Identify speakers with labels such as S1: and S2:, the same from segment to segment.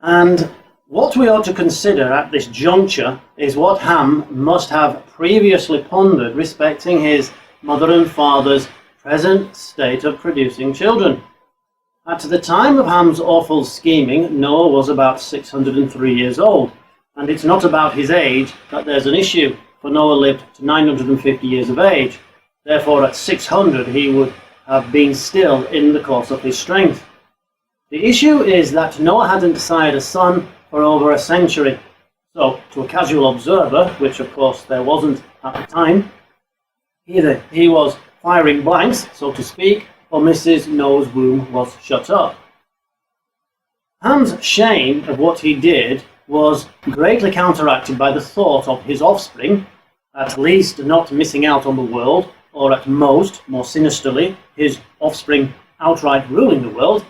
S1: And what we ought to consider at this juncture is what Ham must have previously pondered respecting his mother and father's present state of producing children. At the time of Ham's awful scheming, Noah was about 603 years old, and it's not about his age that there's an issue, for Noah lived to 950 years of age. Therefore, at 600 he would have been still in the course of his strength. The issue is that Noah hadn't sired a son for over a century. So, to a casual observer, which of course there wasn't at the time, either he was firing blanks, so to speak, or Mrs. Noah's womb was shut up. Ham's shame of what he did was greatly counteracted by the thought of his offspring, at least not missing out on the world, or at most, more sinisterly, his offspring outright ruling the world.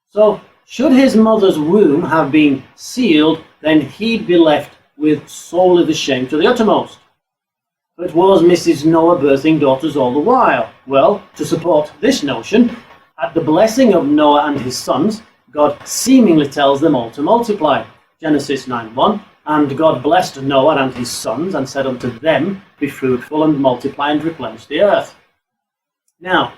S1: So, should his mother's womb have been sealed, then he'd be left with solely the shame to the uttermost. But was Mrs. Noah birthing daughters all the while? Well, to support this notion, at the blessing of Noah and his sons, God seemingly tells them all to multiply. Genesis 9:1, and God blessed Noah and his sons, and said unto them, be fruitful and multiply and replenish the earth. Now,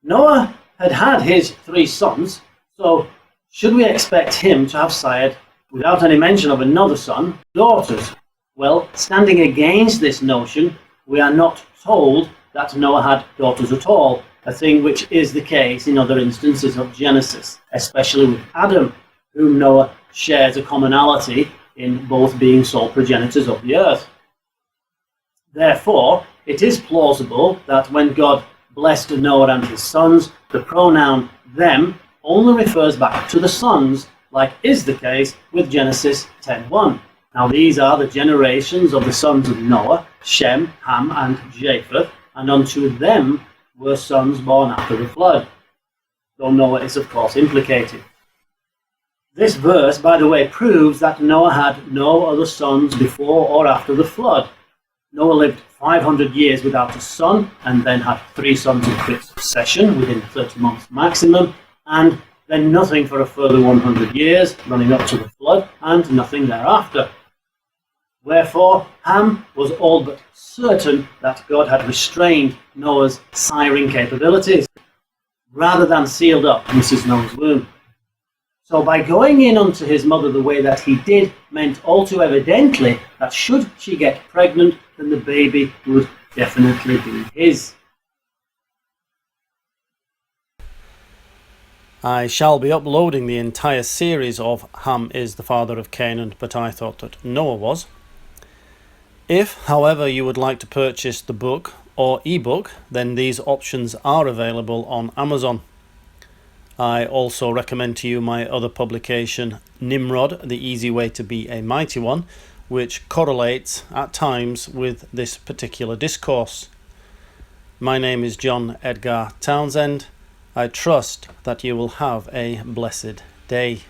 S1: Noah had had his 3 sons, so should we expect him to have sired, without any mention of another son, daughters? Well, standing against this notion, we are not told that Noah had daughters at all, a thing which is the case in other instances of Genesis, especially with Adam, whom Noah shares a commonality in both being sole progenitors of the earth. Therefore, it is plausible that when God blessed Noah and his sons, the pronoun them only refers back to the sons, like is the case with Genesis 10:1. Now these are the generations of the sons of Noah, Shem, Ham, and Japheth, and unto them were sons born after the flood, though Noah is of course implicated. This verse, by the way, proves that Noah had no other sons before or after the flood. Noah lived 500 years without a son, and then had 3 sons in quick succession within 30 months maximum, and then nothing for a further 100 years, running up to the flood, and nothing thereafter. Wherefore, Ham was all but certain that God had restrained Noah's siring capabilities, rather than sealed up Mrs. Noah's womb. So by going in unto his mother the way that he did, meant all too evidently that should she get pregnant, then the baby would definitely be his.
S2: I shall be uploading the entire series of Ham is the father of Canaan, but I thought that Noah was. If, however, you would like to purchase the book or ebook, then these options are available on Amazon. I also recommend to you my other publication, Nimrod, The Easy Way to Be a Mighty One, which correlates at times with this particular discourse. My name is John Edgar Townsend. I trust that you will have a blessed day.